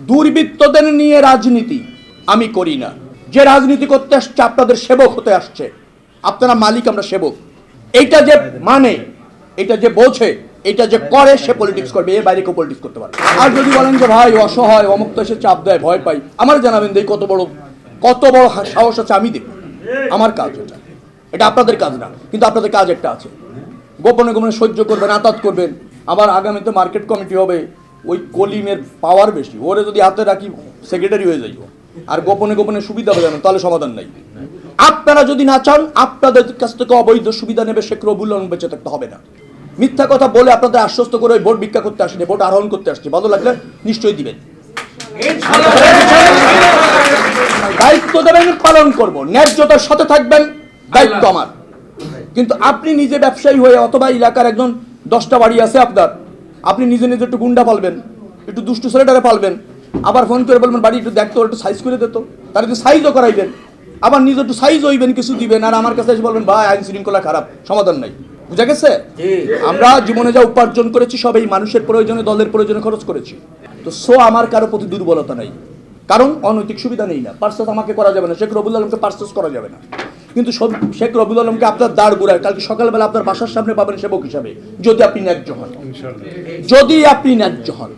দুর্বৃত্তদের নিয়ে রাজনীতি আমি করি না। যে রাজনীতি করতে আসছে আপনাদের সেবক হতে আসছে, আপনারা মালিক, আমরা সেবক। এইটা যে মানে, এটা যে বোঝে, এটা যে করে, সে পলিটিক্স করবে, এর বাইরে কেউ পলিটিক্স করতে পারে। আর যদি বলেন যে ভাই অসহায়, অমুক তো এসে চাপ দেয়, ভয় পাই, আমার জানাবেন দেই কত বড় সাহস আছে, আমি দেখব। আমার কাজ এটা, এটা আপনাদের কাজ না। কিন্তু আপনাদের কাজ একটা আছে, গোপনে গোপনে সহ্য করবেন, আতাত করবেন। আবার আগামীতে মার্কেট কমিটি হবে, ওই কলিমের পাওয়ার বেশি, ওরে যদি হাতে রাখি সেক্রেটারি হয়ে যাইব। আর গোপনে গোপনে সুবিধা হবে না, তাহলে সমাধান নাই। আপনারা যদি না চান আপনাদের কাছ থেকে অবৈধ সুবিধা নেবে, শেখ রবিউল আলম বেঁচে থাকতে হবে না। মিথ্যা কথা বলে আপনাদের আশ্বস্ত করে ওই ভোট ভিক্ষা করতে আসেনি, ভোট আরোহণ করতে আসছে। ভালো লাগলে নিশ্চয়ই দিবেন, দায়িত্ব দেবেন, পালন করব, ন্যায্যতার সাথে থাকবেন, দায়িত্ব আমার। কিন্তু আপনি নিজে ব্যবসায়ী হয়ে অথবা এলাকার একজন 10টা বাড়ি আছে আপনার, আপনি নিজে নিজে একটু গুন্ডা পালবেন, একটু দুষ্টু ছেলেটারে পালবেন, আবার ফোন করে বলবেন বাড়ি একটু দেখতো, একটু সাইজ করে দিত, তার একটু সাইজও করাইবেন, আবার নিজে একটু সাইজ হইবেন, কিছু দিবেন, আর আমার কাছে এসে বলবেন ভাই আইন শৃঙ্খলা খারাপ, সমাধান নাই। বুঝা গেছে? আমরা জীবনে যা উপার্জন করেছি সব এই মানুষের প্রয়োজনে, দলের প্রয়োজনে খরচ করেছি। তো আমার কারো প্রতি দুর্বলতা নাই, কারণ অনৈতিক সুবিধা নেই না। পার্সেস আমাকে করা যাবে না, শেখ রবিউল আলমকে পার্সেস করা যাবে না। কিন্তু শেখ রবিউল আলমকে আপনার দাঁড় গোড়ায় কালকে সকালবেলা আপনার বাসার সামনে পাবেন সেবক হিসাবে, যদি আপনি ন্যায্য হন, যদি আপনি ন্যায্য হন।